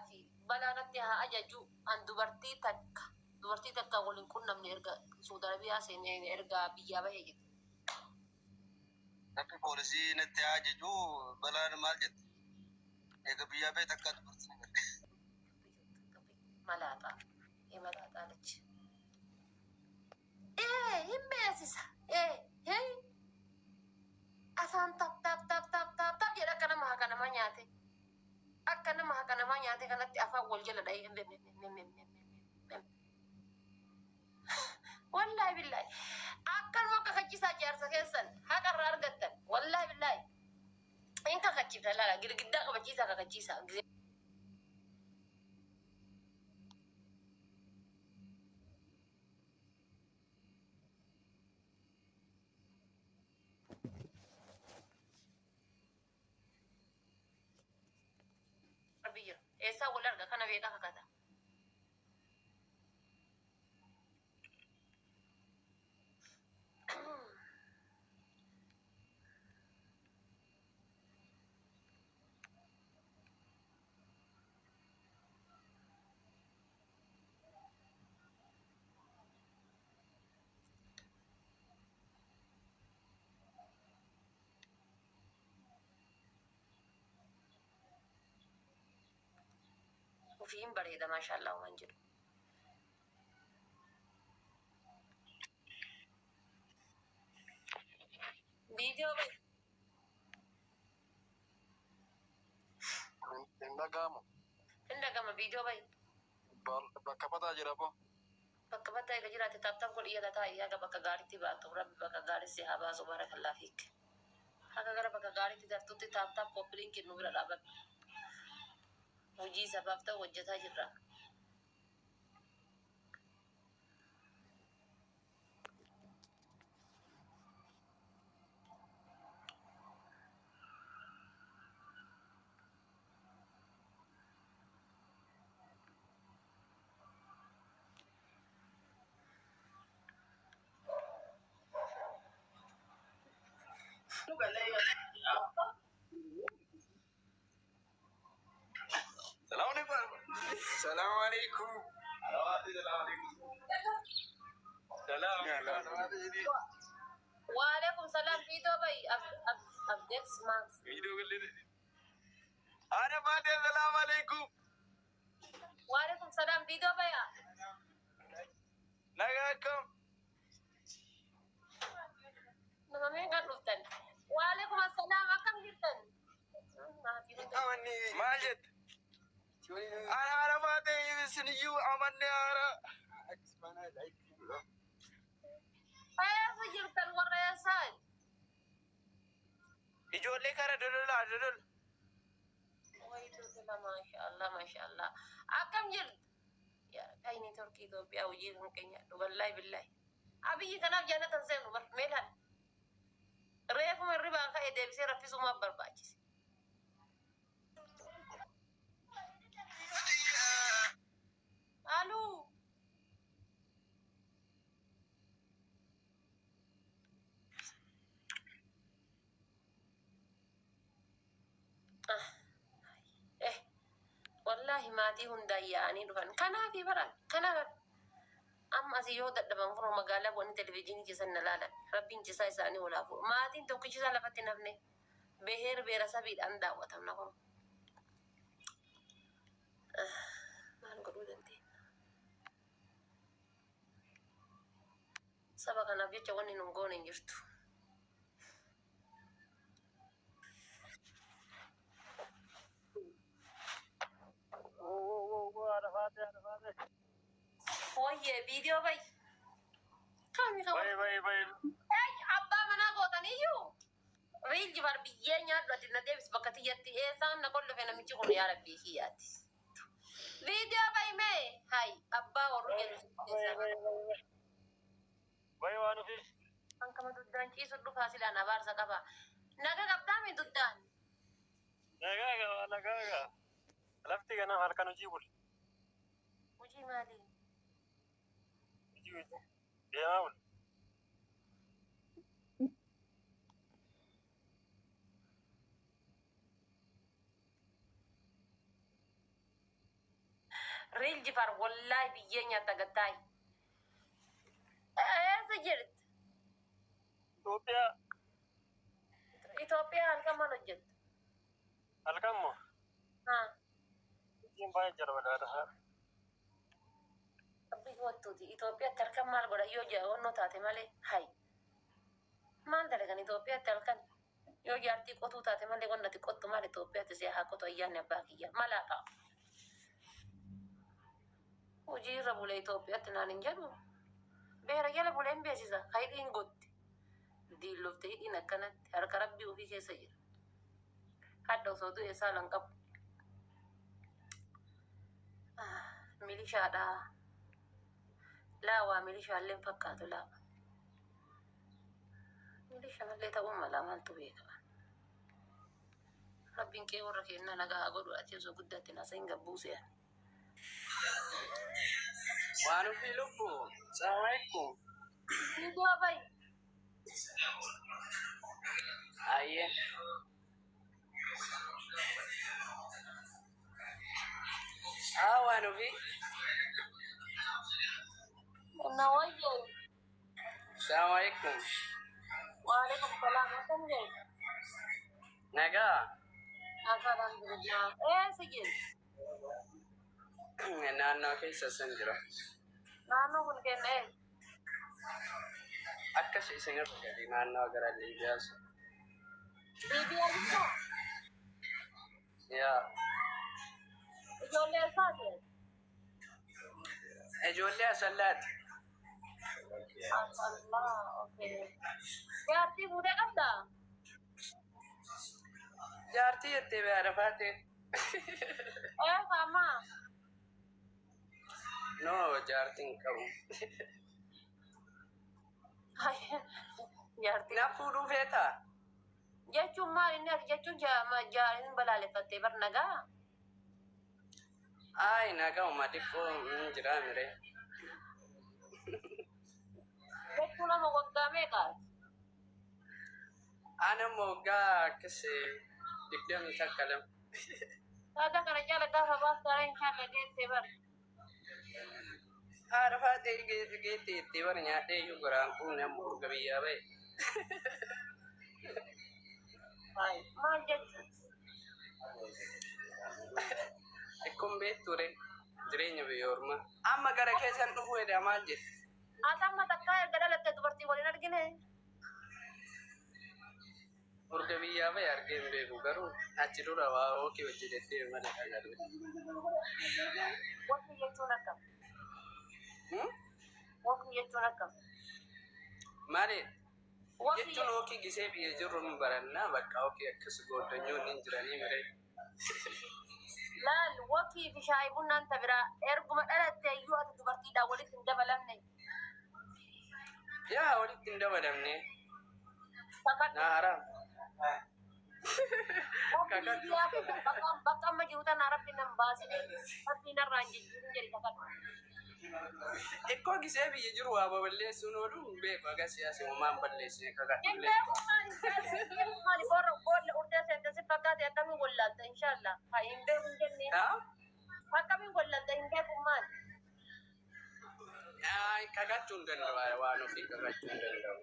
في بلانتي ها أججو أن دبرتي تكا ولن كنا من إرجع سود عربية سين إرجع بيجابه يجد tapi polisi nanti aja ju balan maljet ega biya be takkat bersih ملاطة إيه ملاطة لك إيه هم أساسا إيه هي أفهم تاب جرا كنا ما نياتي أكنا ما نياتي كنا أفهم والجل ده والله بالله أكن ما كخجيسا جارسا كيسن هكا رارجتن والله بالله إنك خجيسا لا قد كخجيسا ربيع إيسا ولا رجع كنا بيدا كذا وفيهم بريدة ما شاء الله وانجل فيديو إنك فيديو باي bakapata jirabo بكبتا يجرا تتابع كل إياه تتا إياه كبكا غاري تبا تورا بكا غاري سيهابا سبحانك الله فيك هكذا غير بكا غاري تدرتو تتابع كوبلين كنوبرا لابد وجي سبب تا وجتا جرا السلام عليكم وعليكم السلام فيديو باي أبديكس ماكس أنا بعد السلام عليكم وعليكم السلام فيديو باي نجاكم نمامين قد رفتن وعليكم السلام أكم جرتن ماجد أنا بعد سنيو أماني أنا أيه سجرتن ورئيسان يجولي كara dodol ويدو ما شاء الله أكم جرت يا كايني تركي إثيوبيا وجيهم كينيا والله بالله أبي كنا جانا تنسين ميلان ريف من ربا خايد بيصير في سوما برباجس الو إيه والله ما تيهم داياني دفن كنا في برا كنا أما سيودا دبان فرو مقالة بوني تلفزيون جسنا لالا ربين جسا إساني ولا فو ما تين توكي جسا لفتي نفني بهير بيرسا بيد أندا وتمنا فرو ما نقولوا دنتين سبا كان أبيو جواني نمغوني نجرتو ويه فيديو باي كامي خبر باي أي أبا منا قوتانيو ريل جبار بيجينيا لاتنا ديبس بكتيجتي إيه سام نقول له فينا ميجي كوني يا ربي هياتي فيديو باي مي هاي أبا ورجل باي وانو في أنك ما تدان شيء سلو فاصل أنا بارسا كفا نجا قبضة من تدان نجاga لفتي أنا هالكانو جيبول وجي مالي جيبول ياون Real Jifar wallahi biyya nyaata gattaay. Eessa jirti? Itoophiyaa halkan maal hojjettu? halkan moo Haa. isin baay'ee jarbadaadha. Rabbi wattuuti. Itoophiyaatti halkan maal godha yoo jaa'onnoo taate malee hay. Maal dalagan Itoophiyaatti halkan? Yoo jaartii qotuu taate malee qonnati qottu maal Itoophiyaatti si'a haa qotu ayyaanni abbaa kiyya. Malaa ta'a. Hojii irra bulee Itoophiyaatti naan hin jedhu. Beera jala bulee hin beeksisa. Hayidiin gotti. Diillofte hidhiin akkanatti harka rabbii ofii keessa jira. Hadda osoo du'e saalan qabu. Milishaadhaa. Laa waa milishaallee hin fakkaatu laa. Milisha mallee ta'uu mala maaltu beekama. Rabbiin kee warra kennaa nagaa haa godhu ati osoo guddaatti nasa hin gabbuuse. waan ofii lubbuu salaamalaikum. Hiidoo bayi. Ayyee. waan ofii. Na wayye. Salaamalaikum. Waalaikum salaam. Akkam jirtu? Nagaa. Alhamdulillah. Sijil. Naannoo keessa san jira. Naannoo kun kenna Akkas isin irra gadi naannoo gara Liibiyaas. Liibiyaa bitaa? Yaa. Ijoollee isaati? Ijoollee asallaati. Allah, okay. Jaartii fuudhee qabdaa? Jaartii jettee beera faate. Faamaa. No, jaartiin qabu. Jaartii. Na fuudhuu feetaa? Jechuun maal inni ati jechuun hin balaaleffattee bar nagaa? Ay, nagaa uma xiqqoo hin jiraa mire. Jechuun nama waggaa meeqaati? Ana moggaa akkas 20 lama. Taata kana jala gaafa baaftaa hin shaalle geettee bar. Haadha faatee geettee itti bara nyaadhee iyyuu goraan kun nama urga biyyaa ba'e. Maal jechuun? Ikkun beekture jireenya biyya ormaa. Amma gara keessan dhufuu edha maal jette? Ati amma takkaa erga dhalattee dubartii waliin argine? Urga biyyaa ba'e argee hin beeku garuu achi dura waa ookii hojjetettee mana dhagarre. Wakii jechuun akkam? Wakii jechuun akkam? Maali? Wakii Jechuun ookii gisee biyya jirru nu barannaa bakka ookii akkas gooddanyoonni hin jiranii mire. Laal wakii fi shaayii bunnaan tabiraa erguma dhalattee iyyuu ati dubartiidhaan walitti hin dabalamne. Yaa walitti hin dabalamne. Kakadhu. Na haram. Bakka amma jiru tana rabbi nan baasine rabbi narraan jijjiirin jedhi kakadhu. Ikkoo gisee biyya jiru waa baballeessuun oolu hin beeku aga siyaasi uumaan balleessine kakadhu. Hin beeku maali boolla urdee seente si fakkaate akkamiin wallaalta inshaallah. Haa hin beeku hin jennee. Akkamiin wallaalta hin beeku maali? Kakachuu hin danda'u waan ofii kakachuu hin danda'u.